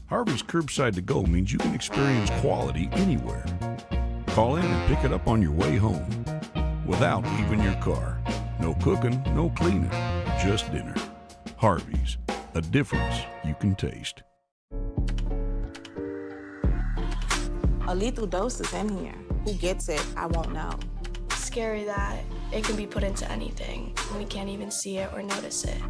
Harvey's Curbside to Go means you can experience quality anywhere. Call in and pick it up on your way home without leaving your car. No cooking, no cleaning, just dinner. Harvey's, a difference you can taste. A lethal dose is in here. Who gets it, I won't know. Scary that it can be put into anything, and we can't even see it or notice it.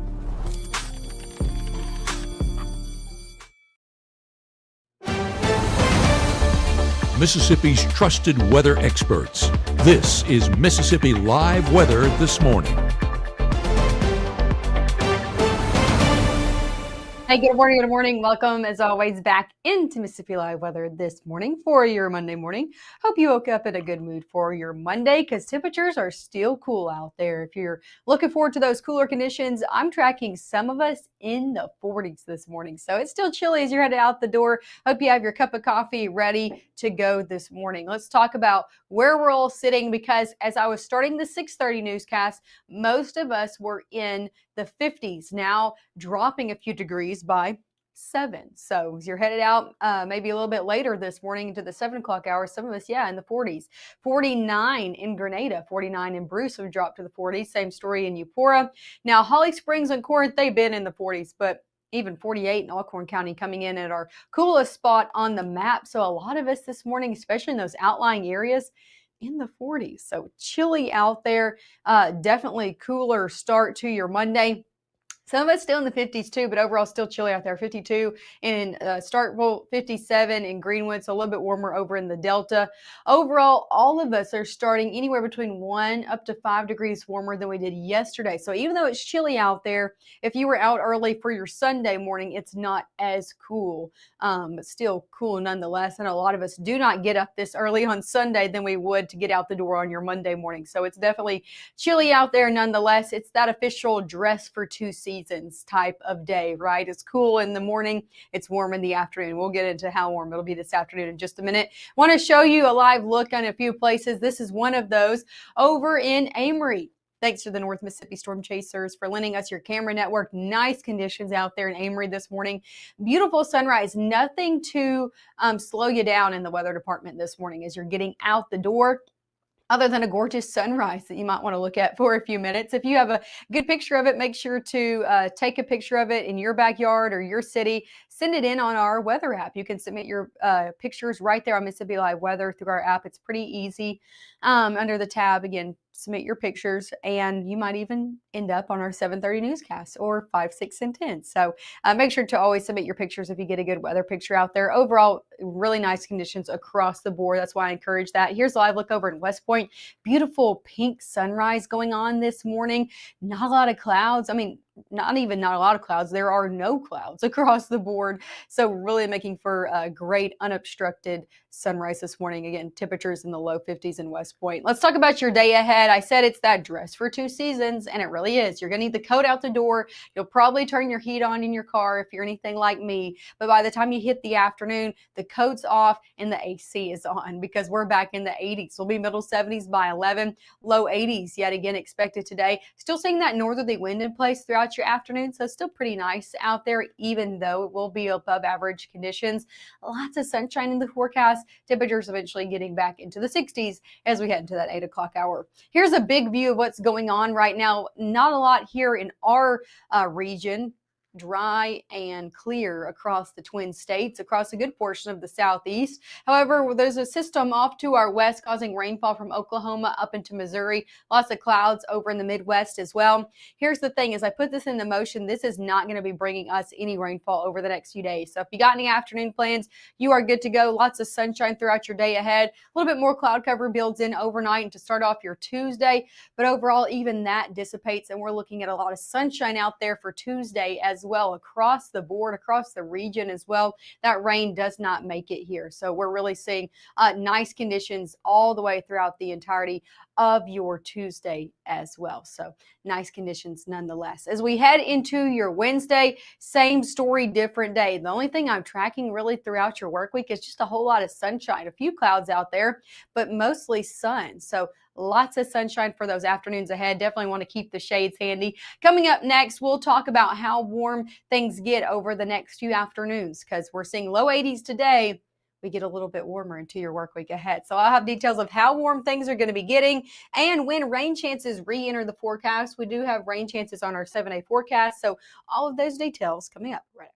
Mississippi's trusted weather experts. This is Mississippi Live Weather This Morning. Hey, good morning, good morning. Welcome, as always, back into Mississippi Live Weather this morning for your Monday morning. Hope you woke up in a good mood for your Monday because temperatures are still cool out there. If you're looking forward to those cooler conditions, I'm tracking some of us in the 40s this morning. So it's still chilly as you're headed out the door. Hope you have your cup of coffee ready to go this morning. Let's talk about where we're all sitting because as I was starting the 6:30 newscast, most of us were in the 50s, now dropping a few degrees by 7. So as you're headed out maybe a little bit later this morning into the 7 o'clock hour, some of us, in the 40s. 49 in Grenada, 49 in Bruce have dropped to the 40s. Same story in Eupora. Now, Holly Springs and Corinth, they've been in the 40s, but even 48 in Alcorn County coming in at our coolest spot on the map. So a lot of us this morning, especially in those outlying areas, in the 40s. So chilly out there, definitely cooler start to your Monday. Some of us still in the 50s too, but overall still chilly out there. 52 in Starkville, 57 in Greenwood, so a little bit warmer over in the Delta. Overall, all of us are starting anywhere between 1 up to 5 degrees warmer than we did yesterday. So even though it's chilly out there, if you were out early for your Sunday morning, it's not as cool, but still cool nonetheless. And a lot of us do not get up this early on Sunday than we would to get out the door on your Monday morning. So it's definitely chilly out there nonetheless. It's that official dress for 2 seasons type of day, right? It's cool in the morning, it's warm in the afternoon. We'll get into how warm it'll be this afternoon in just a minute. Want to show you a live look on a few places. This is one of those over in Amory. Thanks to the North Mississippi Storm Chasers for lending us your camera network. Nice conditions out there in Amory this morning. Beautiful sunrise. Nothing to slow you down in the weather department this morning as you're getting out the door, other than a gorgeous sunrise that you might want to look at for a few minutes. If you have a good picture of it, make sure to take a picture of it in your backyard or your city. Send it in on our weather app. You can submit your pictures right there on Mississippi Live Weather through our app. It's pretty easy. Under the tab, again, submit your pictures, and you might even end up on our 7:30 newscast or 5, 6, and 10. So make sure to always submit your pictures if you get a good weather picture out there. Overall, really nice conditions across the board. That's why I encourage that. Here's a live look over in West Point. Beautiful pink sunrise going on this morning. Not a lot of clouds. I mean, not a lot of clouds. There are no clouds across the board. So really making for a great unobstructed sunrise this morning. Again, temperatures in the low 50s in West Point. Let's talk about your day ahead. I said it's that dress for 2 seasons, and it really is. You're going to need the coat out the door. You'll probably turn your heat on in your car if you're anything like me. But by the time you hit the afternoon, the coat's off and the AC is on because we're back in the 80s. We'll be middle 70s by 11, low 80s yet again expected today. Still seeing that northerly wind in place throughout your afternoon, so still pretty nice out there, even though it will be above average conditions. Lots of sunshine in the forecast. Temperatures eventually getting back into the 60s as we head into that 8 o'clock hour. Here's a big view of what's going on right now. Not a lot here in our region. Dry and clear across the Twin States, across a good portion of the southeast. However, there's a system off to our west causing rainfall from Oklahoma up into Missouri. Lots of clouds over in the Midwest as well. Here's the thing, as I put this into motion, this is not going to be bringing us any rainfall over the next few days. So if you got any afternoon plans, you are good to go. Lots of sunshine throughout your day ahead. A little bit more cloud cover builds in overnight to start off your Tuesday, but overall even that dissipates and we're looking at a lot of sunshine out there for Tuesday as well, across the board, across the region as well. That rain does not make it here. So we're really seeing nice conditions all the way throughout the entirety of your Tuesday as well. So nice conditions nonetheless. As we head into your Wednesday, same story, different day. The only thing I'm tracking really throughout your work week is just a whole lot of sunshine, a few clouds out there, but mostly sun. So lots of sunshine for those afternoons ahead. Definitely want to keep the shades handy. Coming up next, we'll talk about how warm things get over the next few afternoons because we're seeing low 80s today. We get a little bit warmer into your work week ahead. So I'll have details of how warm things are going to be getting and when rain chances re-enter the forecast. We do have rain chances on our 7-day forecast. So all of those details coming up right.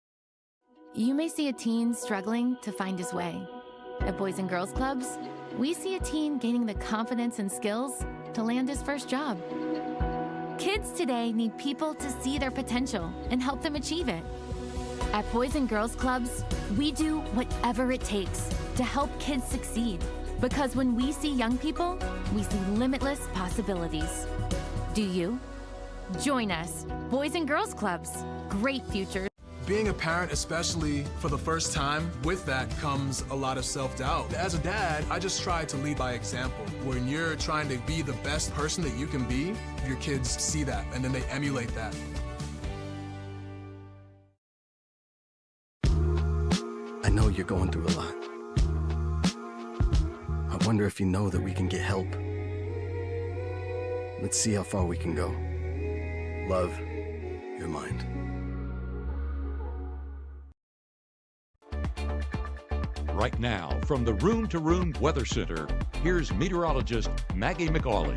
You may see a teen struggling to find his way. At Boys and Girls Clubs, we see a teen gaining the confidence and skills to land his first job. Kids today need people to see their potential and help them achieve it. At Boys and Girls Clubs, we do whatever it takes to help kids succeed. Because when we see young people, we see limitless possibilities. Do you? Join us, Boys and Girls Clubs. Great futures. Being a parent, especially for the first time, with that comes a lot of self-doubt. As a dad, I just try to lead by example. When you're trying to be the best person that you can be, your kids see that and then they emulate that. I know you're going through a lot. I wonder if you know that we can get help. Let's see how far we can go. Love, your mind. Right now, from the Room to Room Weather Center, here's meteorologist Maggie McAuley.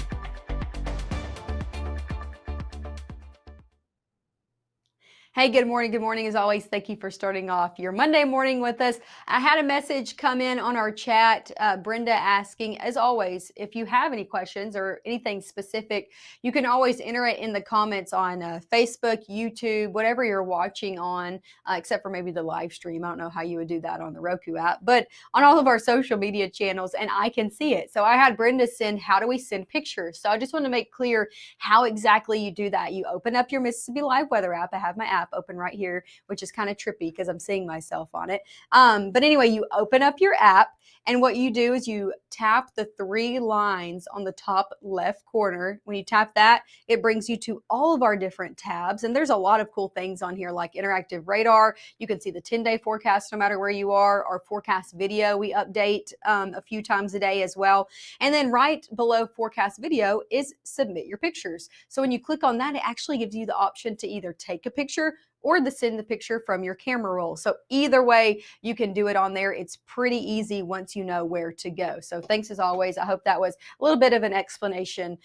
Hey, good morning. Good morning. As always, thank you for starting off your Monday morning with us. I had a message come in on our chat, Brenda asking, as always, if you have any questions or anything specific, you can always enter it in the comments on Facebook, YouTube, whatever you're watching on, except for maybe the live stream. I don't know how you would do that on the Roku app, but on all of our social media channels, and I can see it. So I had Brenda send, how do we send pictures? So I just want to make clear how exactly you do that. You open up your Mississippi Live Weather app. I have my app open right here, which is kind of trippy because I'm seeing myself on it. But anyway, you open up your app, and what you do is you tap the 3 lines on the top left corner. When you tap that, it brings you to all of our different tabs. And there's a lot of cool things on here like interactive radar. You can see the 10-day forecast no matter where you are. Our forecast video we update a few times a day as well. And then right below forecast video is submit your pictures. So when you click on that, it actually gives you the option to either take a picture or send the picture from your camera roll. So either way, you can do it on there. It's pretty easy once you know where to go. So thanks as always. I hope that was a little bit of an explanation,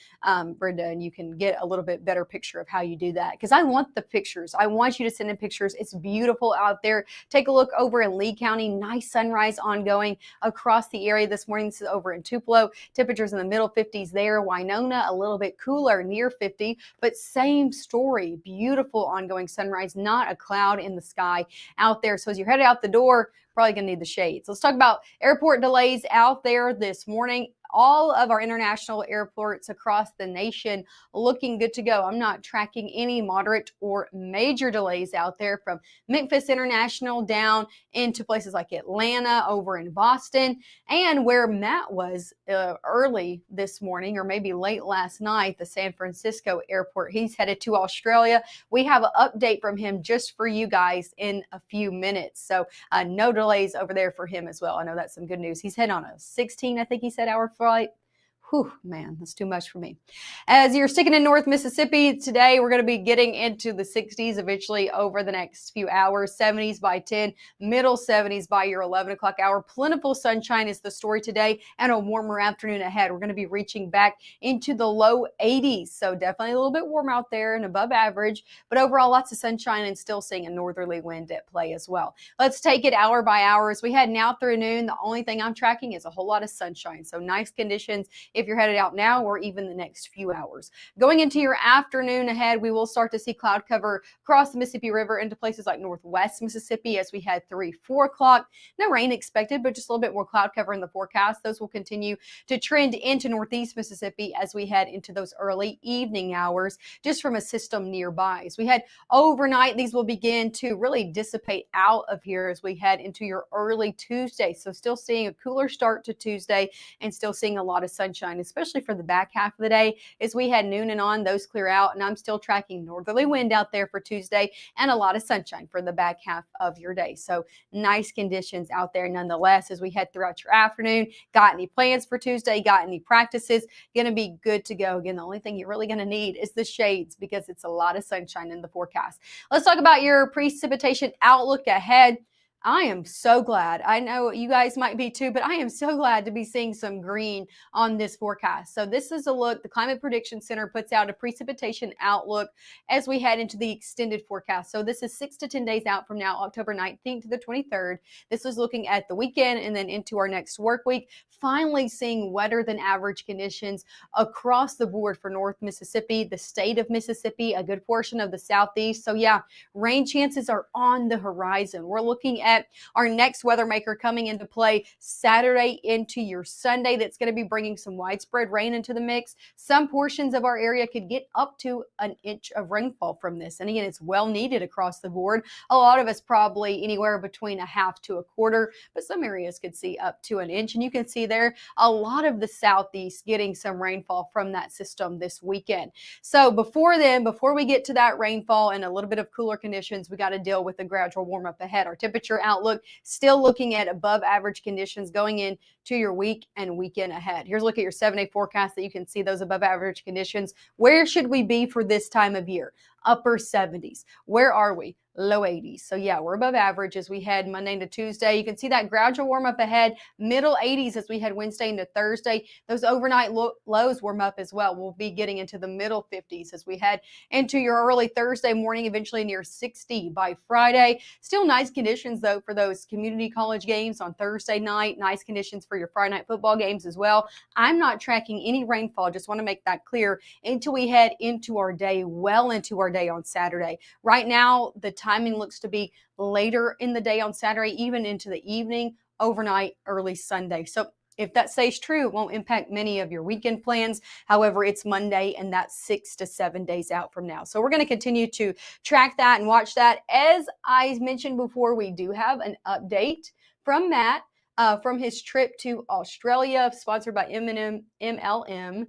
Brenda, and you can get a little bit better picture of how you do that. Because I want the pictures. I want you to send in pictures. It's beautiful out there. Take a look over in Lee County. Nice sunrise ongoing across the area this morning. This is over in Tupelo. Temperatures in the middle 50s there. Winona, a little bit cooler, near 50, but same story. Beautiful ongoing sunrise. Not a cloud in the sky out there. So as you're headed out the door, probably gonna need the shades. Let's talk about airport delays out there this morning. All of our international airports across the nation looking good to go. I'm not tracking any moderate or major delays out there from Memphis International down into places like Atlanta, over in Boston, and where Matt was early this morning or maybe late last night, the San Francisco airport. He's headed to Australia. We have an update from him just for you guys in a few minutes. So no delays over there for him as well. I know that's some good news. He's heading on a 16, I think he said, hour flight. Whew, man, that's too much for me. As you're sticking in North Mississippi today, we're going to be getting into the 60s eventually over the next few hours, 70s by 10, middle 70s by your 11 o'clock hour. Plentiful sunshine is the story today and a warmer afternoon ahead. We're going to be reaching back into the low 80s. So definitely a little bit warm out there and above average, but overall lots of sunshine and still seeing a northerly wind at play as well. Let's take it hour by hour. As we head now through noon, the only thing I'm tracking is a whole lot of sunshine. So nice conditions if you're headed out now or even the next few hours. Going into your afternoon ahead, we will start to see cloud cover across the Mississippi River into places like northwest Mississippi as we head 3, 4 o'clock. No rain expected, but just a little bit more cloud cover in the forecast. Those will continue to trend into northeast Mississippi as we head into those early evening hours, just from a system nearby. As we head overnight, these will begin to really dissipate out of here as we head into your early Tuesday. So still seeing a cooler start to Tuesday and still seeing a lot of sunshine sunshine, especially for the back half of the day. As we had noon and on, those clear out, and I'm still tracking northerly wind out there for Tuesday and a lot of sunshine for the back half of your day. So nice conditions out there nonetheless as we head throughout your afternoon. Got any plans for Tuesday? Got any practices? Going to be good to go. Again, the only thing you're really going to need is the shades because it's a lot of sunshine in the forecast. Let's talk about your precipitation outlook ahead. I am so glad. I know you guys might be too, but I am so glad to be seeing some green on this forecast. So this is a look. The Climate Prediction Center puts out a precipitation outlook as we head into the extended forecast. So this is 6 to 10 days out from now, October 19th to the 23rd. This is looking at the weekend and then into our next work week. Finally seeing wetter than average conditions across the board for North Mississippi, the state of Mississippi, a good portion of the Southeast. So yeah, rain chances are on the horizon. We're looking at our next weather maker coming into play Saturday into your Sunday. That's going to be bringing some widespread rain into the mix. Some portions of our area could get up to an inch of rainfall from this. And again, it's well needed across the board. A lot of us probably anywhere between a half to a quarter, but some areas could see up to an inch. And you can see there a lot of the Southeast getting some rainfall from that system this weekend. So before we get to that rainfall and a little bit of cooler conditions, we got to deal with the gradual warm up ahead. Our temperature outlook still looking at above average conditions going into your week and weekend ahead. Here's a look at your 7-day forecast that you can see those above average conditions. Where should we be for this time of year? Upper 70s. Where are we? Low 80s. So yeah, we're above average as we head Monday into Tuesday. You can see that gradual warm up ahead, middle 80s as we head Wednesday into Thursday. Those overnight lows warm up as well. We'll be getting into the middle 50s as we head into your early Thursday morning, eventually near 60 by Friday. Still nice conditions though for those community college games on Thursday night. Nice conditions for your Friday night football games as well. I'm not tracking any rainfall. Just want to make that clear until we head into our day, well into our day on Saturday. Right now, the timing looks to be later in the day on Saturday, even into the evening, overnight, early Sunday. So if that stays true, it won't impact many of your weekend plans. However, it's Monday and that's 6 to 7 days out from now. So we're going to continue to track that and watch that. As I mentioned before, we do have an update from Matt from his trip to Australia, sponsored by MLM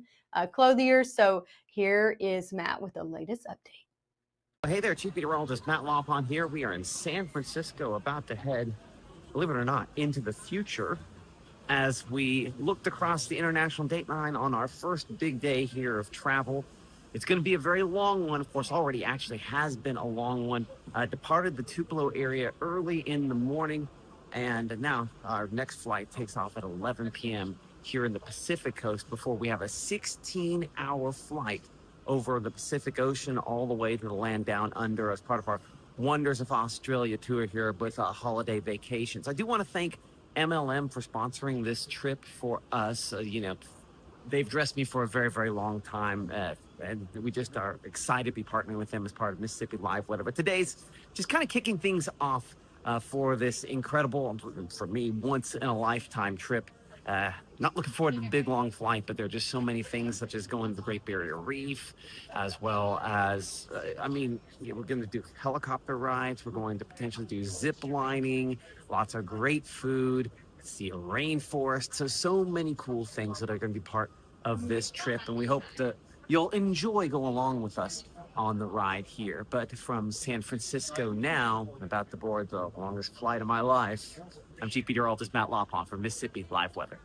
Clothiers. So here is Matt with the latest update. Hey there, Chief Meteorologist Matt Lawpon here. We are in San Francisco, about to head, believe it or not, into the future as we looked across the international date line on our first big day here of travel. It's going to be a very long one. Of course, already actually has been a long one. Departed the Tupelo area early in the morning, and now our next flight takes off at 11 p.m. here in the Pacific Coast before we have a 16-hour flight over the Pacific Ocean all the way to the land down under as part of our Wonders of Australia tour here with holiday vacations. I do want to thank MLM for sponsoring this trip for us. They've dressed me for a very, very long time, and we just are excited to be partnering with them as part of Mississippi Live Weather. But today's just kind of kicking things off for this incredible, for me, once-in-a-lifetime trip. Not looking forward to the big long flight, but there are just so many things such as going to the Great Barrier Reef, as well as, we're going to do helicopter rides. We're going to potentially do zip lining, lots of great food, see a rainforest. So many cool things that are going to be part of this trip. And we hope that you'll enjoy going along with us on the ride here. But from San Francisco now, about to board the longest flight of my life, I'm Chief Meteorologist Matt Lawpon for Mississippi Live Weather.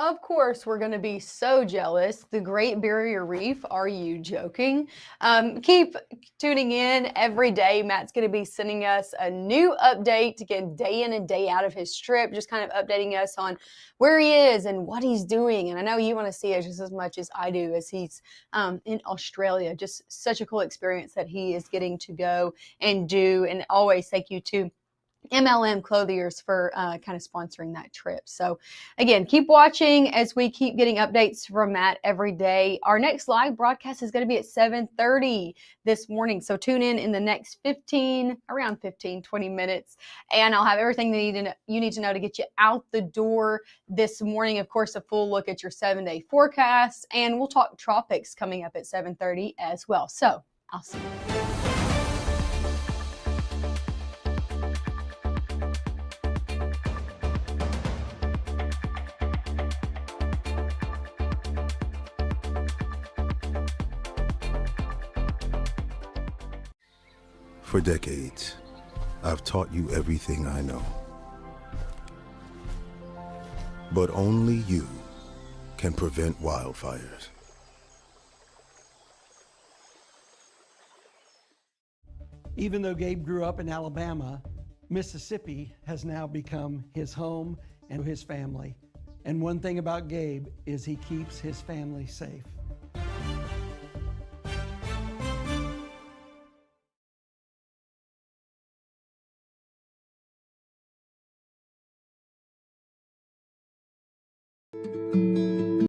Of course, we're going to be so jealous. The Great Barrier Reef, are you joking? Keep tuning in every day. Matt's going to be sending us a new update, again, day in and day out of his trip, just kind of updating us on where he is and what he's doing. And I know you want to see it just as much as I do as he's in Australia. Just such a cool experience that he is getting to go and do. And always thank you to MLM Clothiers for kind of sponsoring that trip. So again, keep watching as we keep getting updates from Matt every day. Our next live broadcast is going to be at 7:30 this morning. So tune in the next 20 minutes. And I'll have everything you need to know to get you out the door this morning. Of course, a full look at your 7-day forecast. And we'll talk tropics coming up at 7:30 as well. So I'll see you. For decades, I've taught you everything I know. But only you can prevent wildfires. Even though Gabe grew up in Alabama, Mississippi has now become his home and his family. And one thing about Gabe is he keeps his family safe.